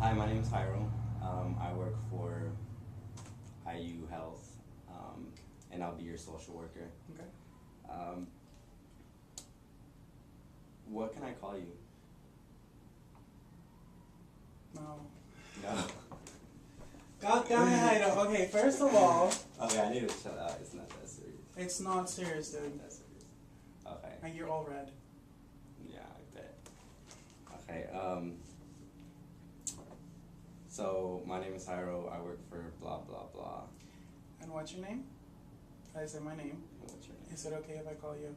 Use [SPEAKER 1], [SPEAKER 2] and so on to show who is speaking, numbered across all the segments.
[SPEAKER 1] Hi, my name is Hyro. I work for IU Health, and I'll be your social worker.
[SPEAKER 2] Okay.
[SPEAKER 1] Um, what can I call you?
[SPEAKER 2] No.
[SPEAKER 1] No.
[SPEAKER 2] God damn it, Hyro. Okay, first of all,
[SPEAKER 1] Okay, I need to chill out. It's not that serious.
[SPEAKER 2] it's not serious,
[SPEAKER 1] It's
[SPEAKER 2] dude.
[SPEAKER 1] not that serious. Okay.
[SPEAKER 2] And you're all red.
[SPEAKER 1] Yeah, I bet. Okay. So my name is Hyro. I work for blah blah blah.
[SPEAKER 2] And what's your name? I say my name.
[SPEAKER 1] What's your name?
[SPEAKER 2] Is it okay if I call you?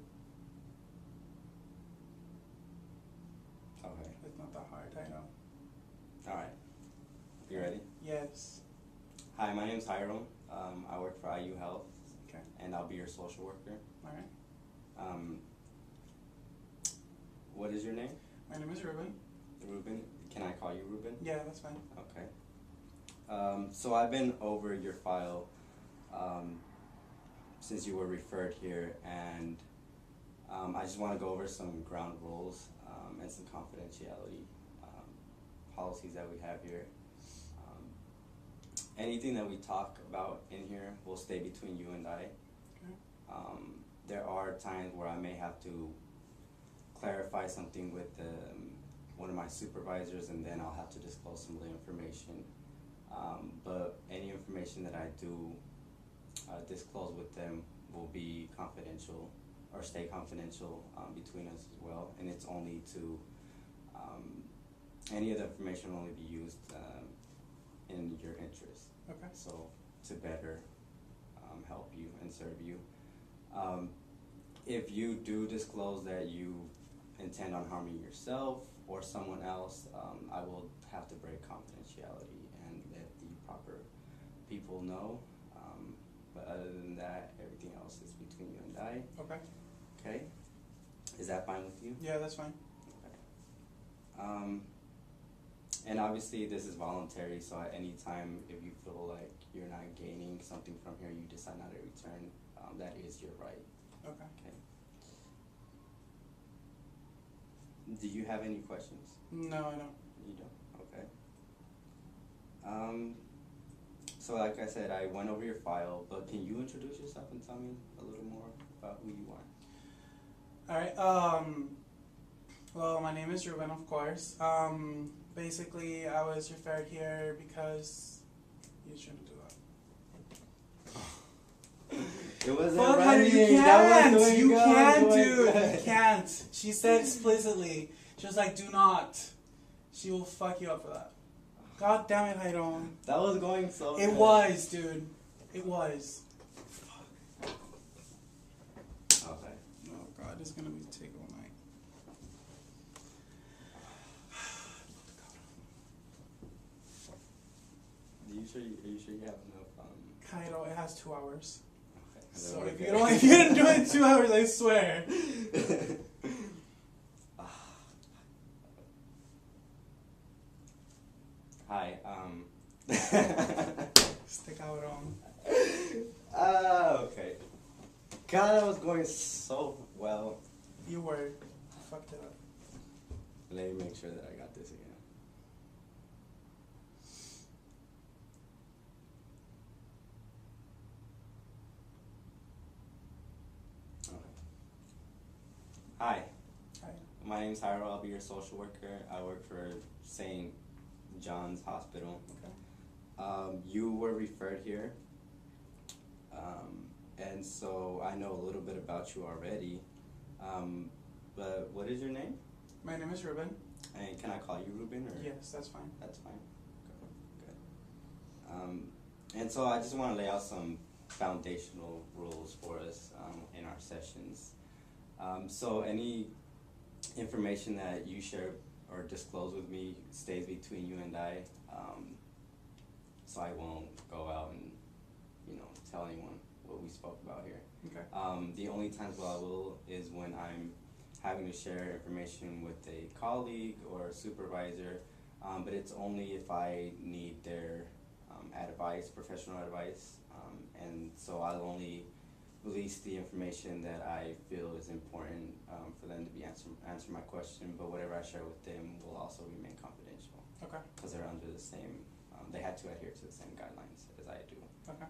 [SPEAKER 1] Okay.
[SPEAKER 2] It's not that hard, I know.
[SPEAKER 1] All right. You ready?
[SPEAKER 2] Yes.
[SPEAKER 1] Hi, my name is Hyro. I work for IU Health.
[SPEAKER 2] Okay.
[SPEAKER 1] And I'll be your social worker.
[SPEAKER 2] Alright.
[SPEAKER 1] What is your name?
[SPEAKER 2] My name is Ruben.
[SPEAKER 1] Ruben. Can I call you Ruben?
[SPEAKER 2] Yeah, that's fine.
[SPEAKER 1] Okay. So I've been over your file since you were referred here, and I just want to go over some ground rules and some confidentiality policies that we have here. Anything that we talk about in here will stay between you and I.
[SPEAKER 2] Okay.
[SPEAKER 1] There are times where I may have to clarify something with one of my supervisors, and then I'll have to disclose some of the information. But any information that I do disclose with them will be confidential or stay confidential between us as well, and it's only to any of the information will only be used in your interest.
[SPEAKER 2] Okay.
[SPEAKER 1] So to better help you and serve you. If you do disclose that you intend on harming yourself or someone else, I will have to break confidentiality and let the proper people know. But other than that, everything else is between you and I.
[SPEAKER 2] Okay.
[SPEAKER 1] Okay? Is that fine with you?
[SPEAKER 2] Yeah, that's fine.
[SPEAKER 1] Okay. And obviously this is voluntary, so at any time if you feel like you're not gaining something from here, you decide not to return, that is your right.
[SPEAKER 2] Okay.
[SPEAKER 1] Okay. Do you have any questions?
[SPEAKER 2] No, I don't.
[SPEAKER 1] You don't? Okay. So like I said, I went over your file, but can you introduce yourself and tell me a little more about who you are?
[SPEAKER 2] Alright, well, my name is Ruben, of course. Basically, I was referred here because you shouldn't do that.
[SPEAKER 1] It wasn't
[SPEAKER 2] Fuck,
[SPEAKER 1] running.
[SPEAKER 2] you
[SPEAKER 1] That
[SPEAKER 2] can't!
[SPEAKER 1] was
[SPEAKER 2] You
[SPEAKER 1] going
[SPEAKER 2] can't,
[SPEAKER 1] good,
[SPEAKER 2] dude!
[SPEAKER 1] good.
[SPEAKER 2] You can't! She said explicitly. She was like, do not. She will fuck you up for that. God damn it, Hyro.
[SPEAKER 1] That was going so
[SPEAKER 2] It
[SPEAKER 1] good.
[SPEAKER 2] was, dude. It was.
[SPEAKER 1] Okay.
[SPEAKER 2] Oh god, this is gonna be take all night.
[SPEAKER 1] Are you sure you have enough?
[SPEAKER 2] Hyro, it has 2 hours.
[SPEAKER 1] Okay.
[SPEAKER 2] So if you didn't do it in 2 hours, I swear.
[SPEAKER 1] Hi.
[SPEAKER 2] Stick out on.
[SPEAKER 1] Okay. God, that was going so well.
[SPEAKER 2] You were. You fucked it up.
[SPEAKER 1] Let me make sure that I got this again. Okay. Hi.
[SPEAKER 2] Hi.
[SPEAKER 1] My name's Hyro. I'll be your social worker. I work for St. John's Hospital.
[SPEAKER 2] Okay.
[SPEAKER 1] You were referred here, and so I know a little bit about you already. But what is your name?
[SPEAKER 2] My name is Ruben.
[SPEAKER 1] And can I call you Ruben? Or?
[SPEAKER 2] Yes, that's fine.
[SPEAKER 1] That's fine. Good. And so I just want to lay out some foundational rules for us in our sessions. So any information that you share or disclose with me stays between you and I, so I won't go out and tell anyone what we spoke about here.
[SPEAKER 2] Okay.
[SPEAKER 1] The only times where I will is when I'm having to share information with a colleague or a supervisor, but it's only if I need their advice, professional advice, and so I'll only release the information that I feel is important for them to be answer my question, but whatever I share with them will also remain confidential.
[SPEAKER 2] Okay.
[SPEAKER 1] Because they're under the same, they had to adhere to the same guidelines as I do.
[SPEAKER 2] Okay.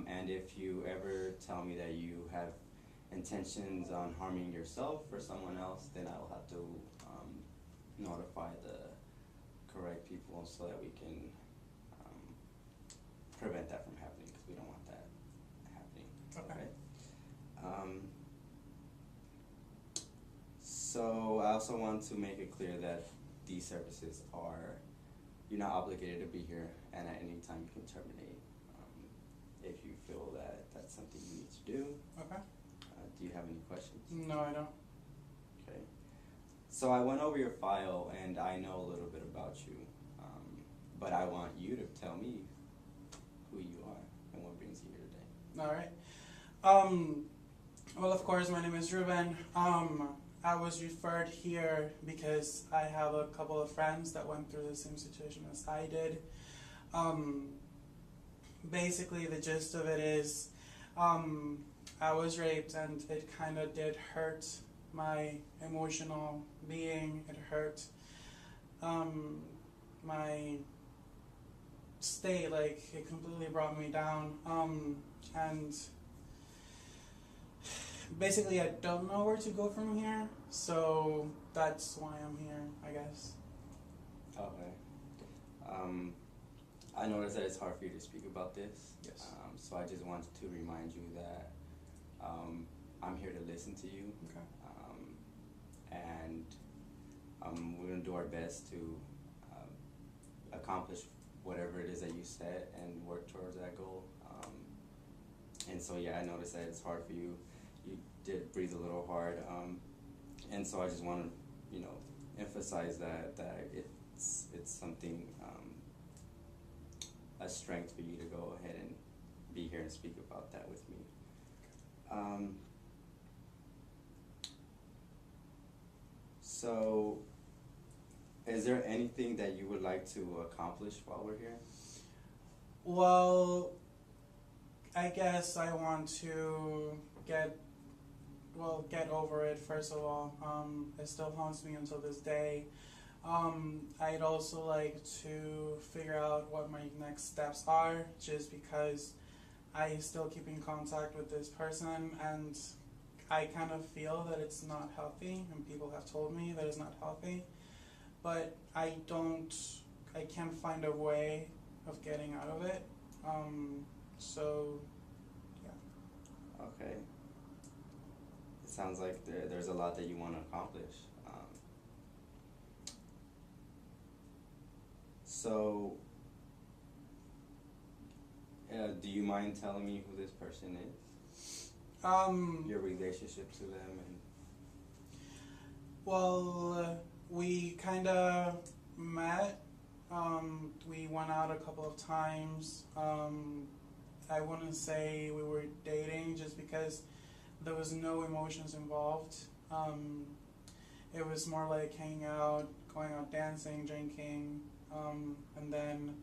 [SPEAKER 1] And if you ever tell me that you have intentions on harming yourself or someone else, then I will have to notify the correct people so that we can prevent that from happening, because we don't want that happening.
[SPEAKER 2] Okay.
[SPEAKER 1] So I also want to make it clear that these services are, you're not obligated to be here, and at any time you can terminate if you feel that that's something you need to do.
[SPEAKER 2] Okay.
[SPEAKER 1] Do you have any questions?
[SPEAKER 2] No, I don't.
[SPEAKER 1] Okay. So I went over your file and I know a little bit about you, but I want you to tell me who you are and what brings you here today.
[SPEAKER 2] All right. Well, of course, my name is Ruben. I was referred here because I have a couple of friends that went through the same situation as I did. Basically, the gist of it is, I was raped, and it kind of did hurt my emotional being. It hurt my state, like it completely brought me down. And basically, I don't know where to go from here, so that's why I'm here, I guess.
[SPEAKER 1] Okay. I noticed that it's hard for you to speak about this.
[SPEAKER 2] Yes.
[SPEAKER 1] So I just wanted to remind you that I'm here to listen to you.
[SPEAKER 2] Okay.
[SPEAKER 1] And we're going to do our best to accomplish whatever it is that you set and work towards that goal. And so, yeah, I noticed that it's hard for you. You did breathe a little hard. And so I just want to, emphasize that it's something, a strength for you to go ahead and be here and speak about that with me. So, is there anything that you would like to accomplish while we're here?
[SPEAKER 2] Well, I guess I want to get over it, first of all. It still haunts me until this day. I'd also like to figure out what my next steps are, just because I still keep in contact with this person, and I kind of feel that it's not healthy, and people have told me that it's not healthy, but I can't find a way of getting out of it. So, yeah.
[SPEAKER 1] Okay. It sounds like there's a lot that you want to accomplish. So, do you mind telling me who this person is? Your relationship to them and.
[SPEAKER 2] Well, we kind of met. We went out a couple of times. I wouldn't say we were dating, just because there was no emotions involved. It was more like hanging out, going out dancing, drinking, and then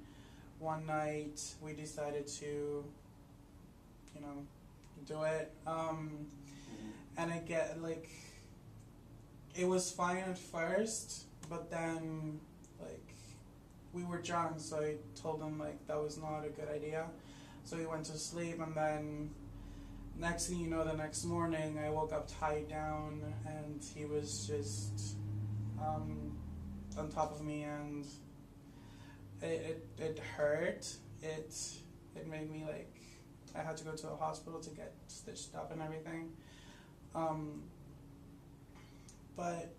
[SPEAKER 2] one night we decided to, do it. And it was fine at first, but then, we were drunk, so I told him, that was not a good idea. So he went to sleep, and then next thing you know, the next morning, I woke up tied down, and he was just on top of me, and it hurt. It made me, I had to go to a hospital to get stitched up and everything. But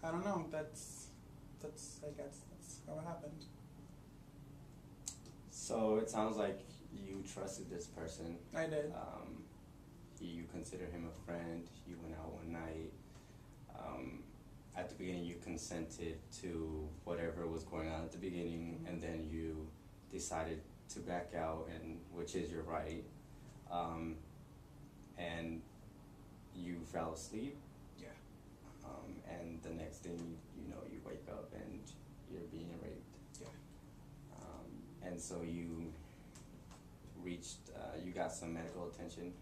[SPEAKER 2] I don't know, that's I guess that's how it happened.
[SPEAKER 1] So it sounds like you trusted this person.
[SPEAKER 2] I did.
[SPEAKER 1] You consider him a friend. You went out one night. At the beginning, you consented to whatever was going on at the beginning,
[SPEAKER 2] Mm-hmm.
[SPEAKER 1] and then you decided to back out, and which is your right. And you fell asleep.
[SPEAKER 2] Yeah.
[SPEAKER 1] And the next thing you wake up and you're being raped.
[SPEAKER 2] Yeah.
[SPEAKER 1] And so you reached, you got some medical attention.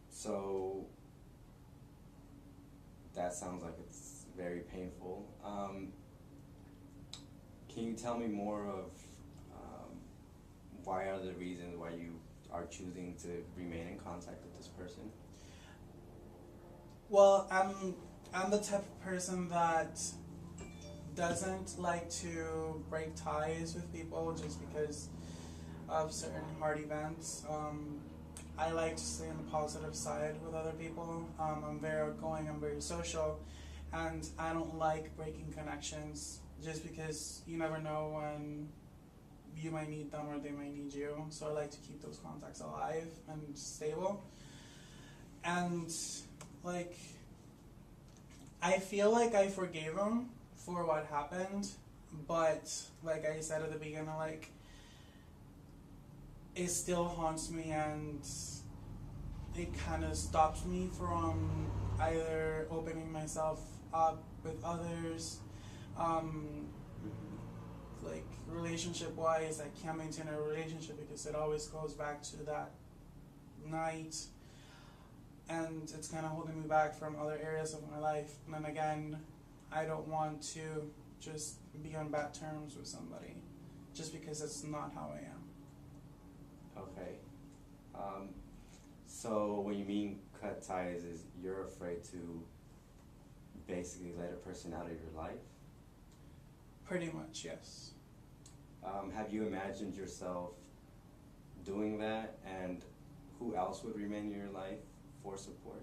[SPEAKER 1] So that sounds like it's very painful. Can you tell me more of why are the reasons why you are choosing to remain in contact with this person?
[SPEAKER 2] Well, I'm the type of person that doesn't like to break ties with people just because of certain hard events. I like to stay on the positive side with other people. I'm very outgoing, I'm very social, and I don't like breaking connections just because you never know when you might need them or they might need you. So I like to keep those contacts alive and stable. And like, I feel like I forgave him for what happened, but like I said at the beginning, like, it still haunts me, and it kind of stops me from either opening myself up with others. Like, relationship wise, I can't maintain a relationship because it always goes back to that night, and it's kind of holding me back from other areas of my life. And then again, I don't want to just be on bad terms with somebody just because it's not how I am.
[SPEAKER 1] Okay. So when you mean cut ties, is you're afraid to basically let a person out of your life?
[SPEAKER 2] Pretty much, yes.
[SPEAKER 1] Have you imagined yourself doing that, and who else would remain in your life for support?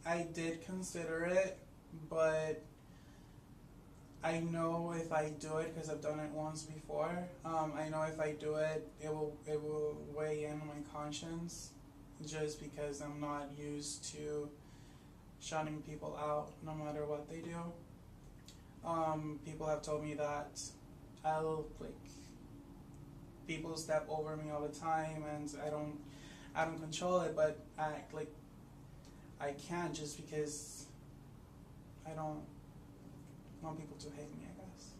[SPEAKER 2] I did consider it, but I know if I do it, because I've done it once before, I know if I do it, it will weigh in on my conscience, just because I'm not used to shutting people out no matter what they do. People have told me that people step over me all the time, and I don't control it, but act like I can't, just because I don't want people to hate me, I guess.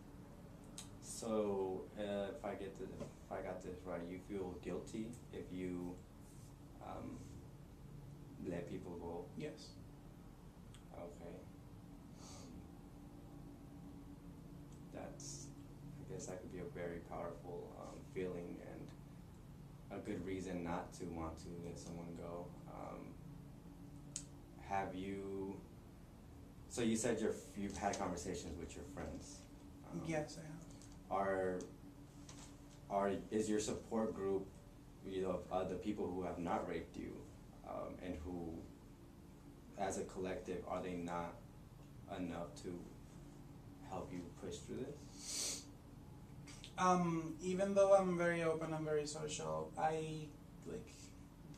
[SPEAKER 1] So if I got this right, you feel guilty if you let people go?
[SPEAKER 2] Yes.
[SPEAKER 1] Okay. I guess that could be a very powerful feeling, and a good reason not to want to let someone go. So you said you've had conversations with your friends.
[SPEAKER 2] Yes, I have.
[SPEAKER 1] Is your support group, the people who have not raped you, and who, as a collective, are they not enough to help you push through this?
[SPEAKER 2] Even though I'm very open, I'm very social,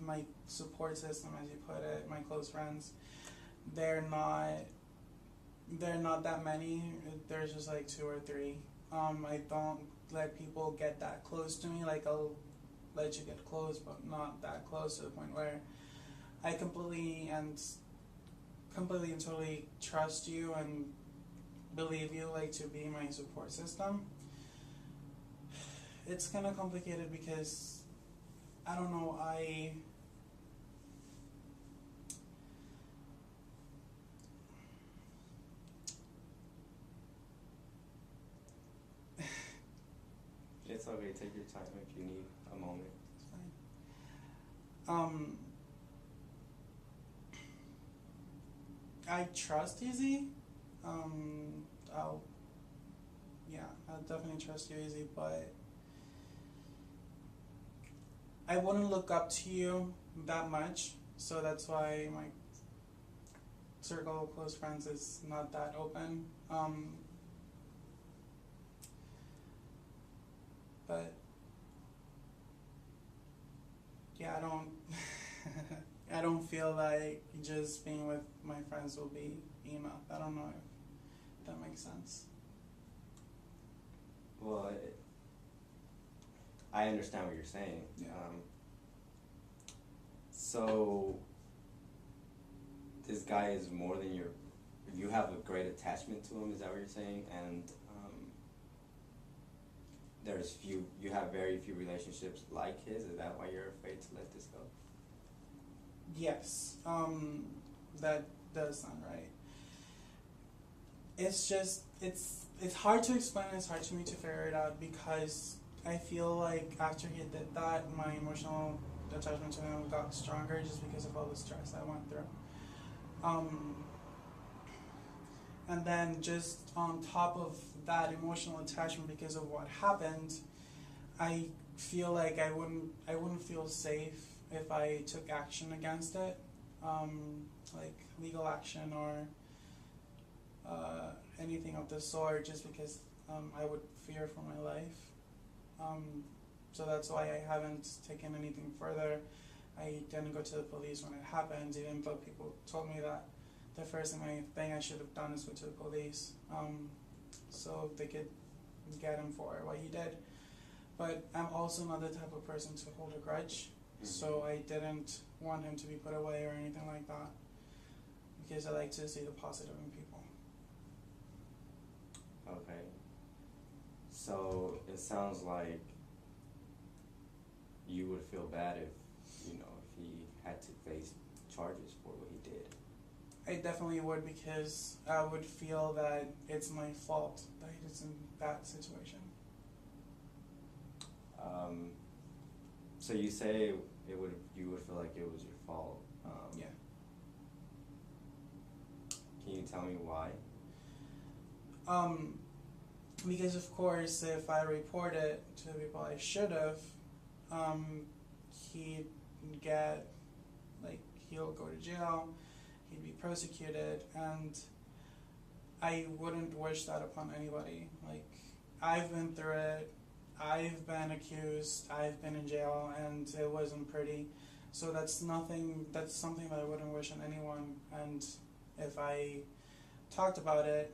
[SPEAKER 2] my support system, as you put it, my close friends, they're not that many. There's just like 2 or 3. I don't let people get that close to me. Like, I'll let you get close, but not that close to the point where I completely and totally trust you and believe you, like, to be my support system. It's kind of complicated because I don't know,
[SPEAKER 1] It's okay, take your time if you need a moment.
[SPEAKER 2] It's fine. I trust Easy. I'll definitely trust you, Easy, but I wouldn't look up to you that much, so that's why my circle of close friends is not that open. But yeah, I don't feel like just being with my friends will be enough. I don't know if that makes sense.
[SPEAKER 1] Well, I understand what you're saying.
[SPEAKER 2] Yeah.
[SPEAKER 1] So this guy is more than you have a great attachment to him, is that what you're saying? And you have very few relationships like his. Is that why you're afraid to let this go?
[SPEAKER 2] Yes, that does sound right. It's just, it's hard to explain, it's hard for me to figure it out, because I feel like after he did that, my emotional attachment to him got stronger just because of all the stress I went through. And then just on top of that emotional attachment because of what happened, I feel like I wouldn't feel safe if I took action against it, like legal action or anything of the sort, just because I would fear for my life. So that's why I haven't taken anything further. I didn't go to the police when it happened, even though people told me that the first thing I should have done is go to the police, so they could get him for what he did. But I'm also not the type of person to hold a grudge, so I didn't want him to be put away or anything like that, because I like to see the positive in people.
[SPEAKER 1] Okay. So it sounds like you would feel bad if he had to face charges for what he did.
[SPEAKER 2] I definitely would, because I would feel that it's my fault that he's in that situation.
[SPEAKER 1] So you say you would feel like it was your fault.
[SPEAKER 2] Yeah.
[SPEAKER 1] Can you tell me why?
[SPEAKER 2] Because of course, if I report it to the people I should have, he'd get, he'll go to jail, he'd be prosecuted, and I wouldn't wish that upon anybody. I've been through it, I've been accused, I've been in jail, and it wasn't pretty. So that's something that I wouldn't wish on anyone. And if I talked about it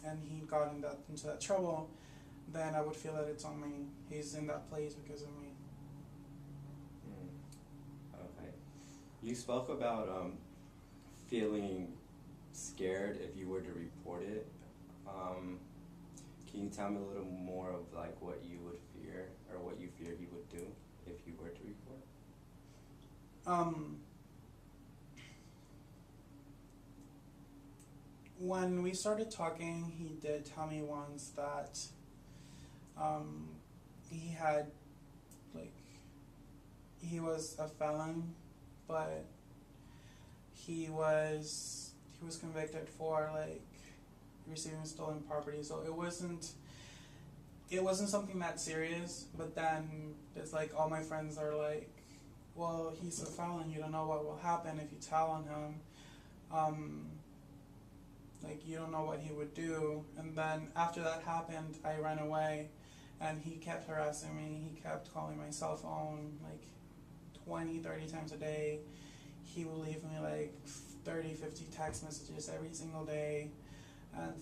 [SPEAKER 2] and he got into that trouble, then I would feel that it's on me. He's in that place because of me.
[SPEAKER 1] Okay. You spoke about feeling scared if you were to report it. Can you tell me a little more of what you would fear, or what you fear he would do if you were to report?
[SPEAKER 2] When we started talking, he did tell me once that he had, he was a felon, but he was convicted for receiving stolen property. So it wasn't something that serious. But then it's all my friends are like, well, he's a felon, you don't know what will happen if you tell on him. You don't know what he would do. And then after that happened, I ran away, and he kept harassing me. He kept calling my cell phone 20, 30 times a day. He would leave me 30, 50 text messages every single day. And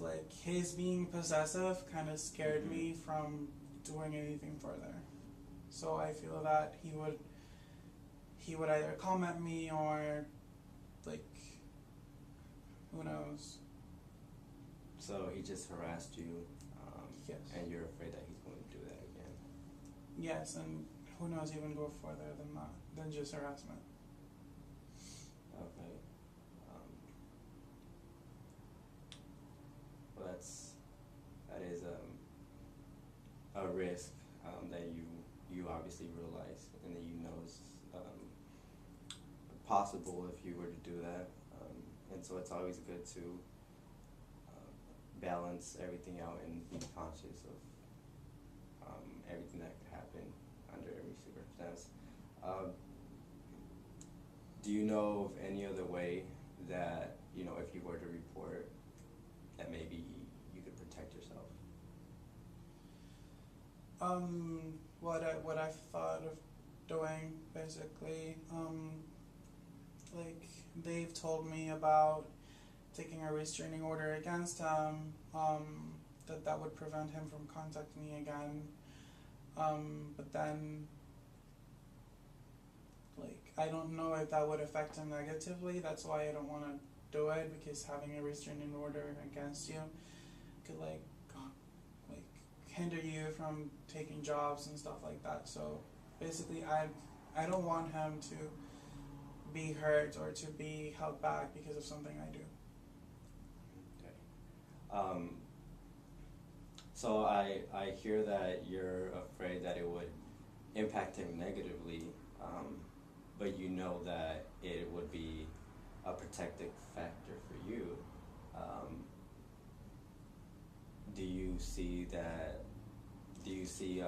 [SPEAKER 2] his being possessive kind of scared me from doing anything further. So I feel that he would either come at me or who knows.
[SPEAKER 1] So he just harassed you,
[SPEAKER 2] yes.
[SPEAKER 1] And you're afraid that he's going to do that again?
[SPEAKER 2] Yes, and who knows, even go further than just harassment.
[SPEAKER 1] Okay. Well, that is a risk that you obviously realize, and that you know is possible if you were to do that, and so it's always good to balance everything out and be conscious of everything that could happen under every circumstance. Do you know of any other way that, if you were to report, that maybe you could protect yourself?
[SPEAKER 2] What I've thought of doing, basically, they've told me about taking a restraining order against him, that would prevent him from contacting me again. But then, I don't know if that would affect him negatively. That's why I don't want to do it, because having a restraining order against you could hinder you from taking jobs and stuff like that. So basically, I don't want him to be hurt or to be held back because of something I do.
[SPEAKER 1] Okay. So I hear that you're afraid that it would impact him negatively, but you know that it would be a protective factor for you. Do you see that? Do you see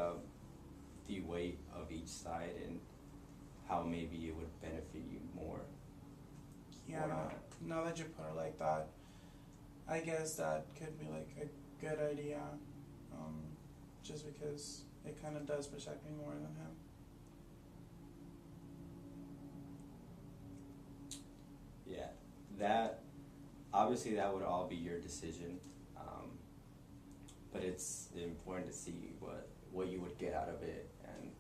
[SPEAKER 1] the weight of each side and how maybe it would benefit you more?
[SPEAKER 2] Yeah, now that you put it like that, I guess that could be like a good idea, just because it kind of does protect me more than him.
[SPEAKER 1] Yeah, that obviously that would all be your decision, but it's important to see what you would get out of it and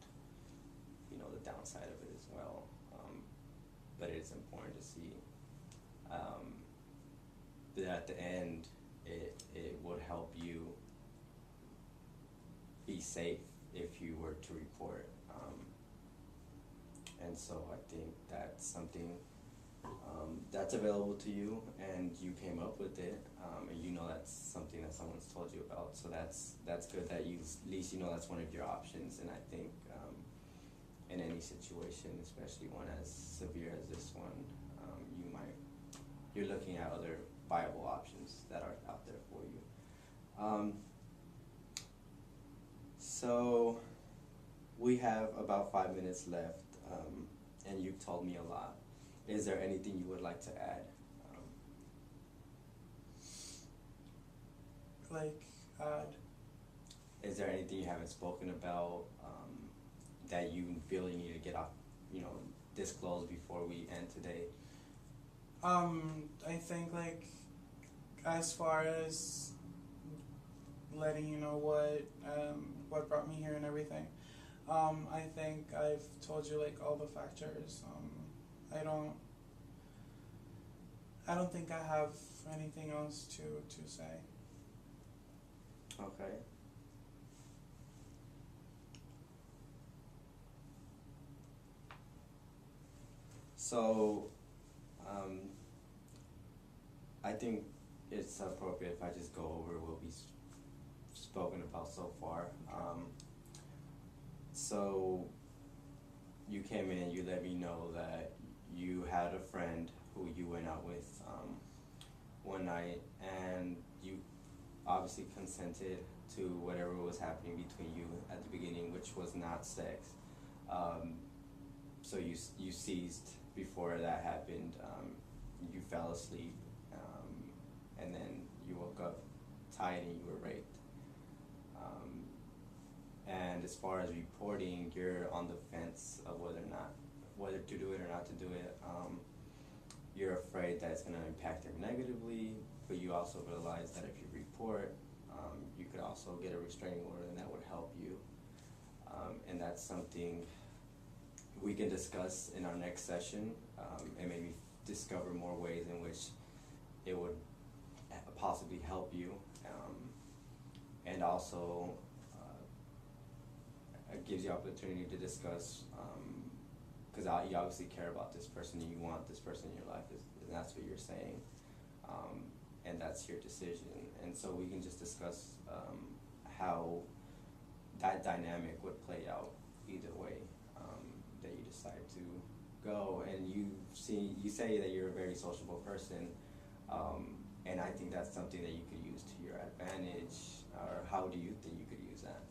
[SPEAKER 1] the downside of it as well. But it's important to see that at the end it would help you be safe if you were to report. And so I think that's something that's available to you, and you came up with it, and that's something that someone's told you about. So that's good that you at least that's one of your options. And I think in any situation, especially one as severe as this one, you're looking at other viable options that are out there for you. So we have about 5 minutes left, and you've told me a lot. Is there anything you would like to add? Is there anything you haven't spoken about that you feel you need to get off, disclose before we end today?
[SPEAKER 2] I think as far as letting you know what brought me here and everything, I think I've told you all the factors. I don't think I have anything else to say.
[SPEAKER 1] Okay. So, I think it's appropriate if I just go over what we've spoken about so far. So, you came in, you let me know that you had a friend who you went out with one night, and you obviously consented to whatever was happening between you at the beginning, which was not sex. So you ceased before that happened. You fell asleep, and then you woke up tired and you were raped. And as far as reporting, you're on the fence of whether to do it or not to do it. You're afraid that it's going to impact her negatively, but you also realize that if you report, you could also get a restraining order, and that would help you. And that's something we can discuss in our next session, and maybe discover more ways in which it would possibly help you, and also it gives you opportunity to discuss, because you obviously care about this person and you want this person in your life, and that's what you're saying, and that's your decision. And so we can just discuss how that dynamic would play out either way that you decide to go. And you say that you're a very sociable person, and I think that's something that you could use to your advantage. Or how do you think you could use that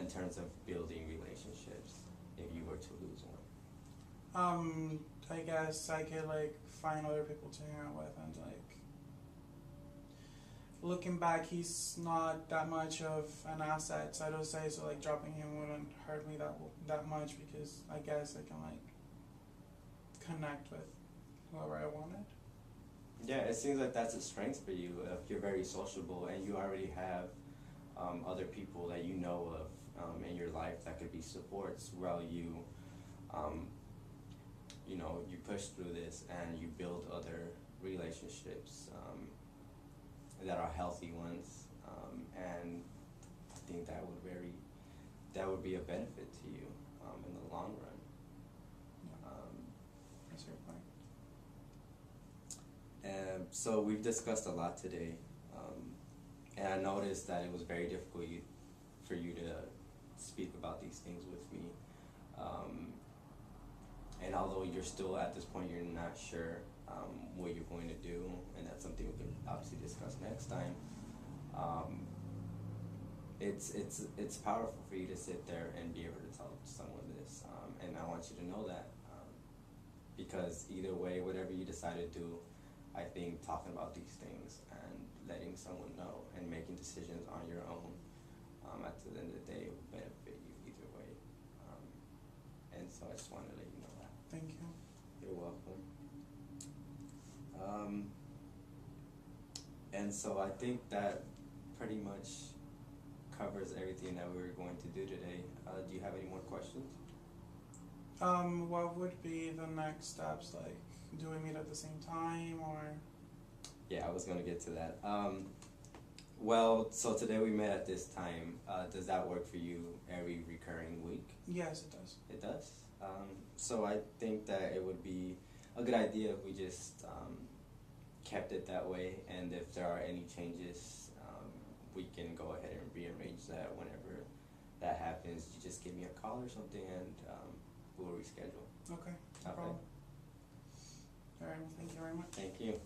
[SPEAKER 1] in terms of building relationships if you were to lose one?
[SPEAKER 2] I guess I could find other people to hang out with, and looking back, he's not that much of an asset, so I don't say, so dropping him wouldn't hurt me that much, because I guess I can connect with whoever I wanted.
[SPEAKER 1] Yeah, it seems like that's a strength for you. If you're very sociable and you already have other people that you know of in your life that could be supports while you you push through this and you build other relationships that are healthy ones, and think that would be a benefit to you in the long run.
[SPEAKER 2] That's your point.
[SPEAKER 1] And so we've discussed a lot today, and I noticed that it was very difficult for you to speak about these things with me. And although you're still at this point, you're not sure what you're going to do, and that's something we can obviously discuss next time. It's powerful for you to sit there and be able to tell someone this, and I want you to know that, because either way, whatever you decide to do, I think talking about these things and letting someone know and making decisions on your own, at the end of the day, will benefit you either way. And so I just wanted to let you know that.
[SPEAKER 2] Thank you.
[SPEAKER 1] You're welcome. And so I think that pretty much covers everything that we were going to do today. Do you have any more questions?
[SPEAKER 2] What would be the next steps? Like, do we meet at the same time, or?
[SPEAKER 1] Yeah, I was going to get to that. Well, so today we met at this time. Does that work for you every recurring week?
[SPEAKER 2] Yes, it does.
[SPEAKER 1] It does? So I think that it would be a good idea if we just kept it that way, and if there are any changes, we can go ahead and rearrange that whenever that happens. You just give me a call or something, and we'll reschedule.
[SPEAKER 2] Okay, no
[SPEAKER 1] Okay.
[SPEAKER 2] problem. All right, well, thank you very much.
[SPEAKER 1] Thank you.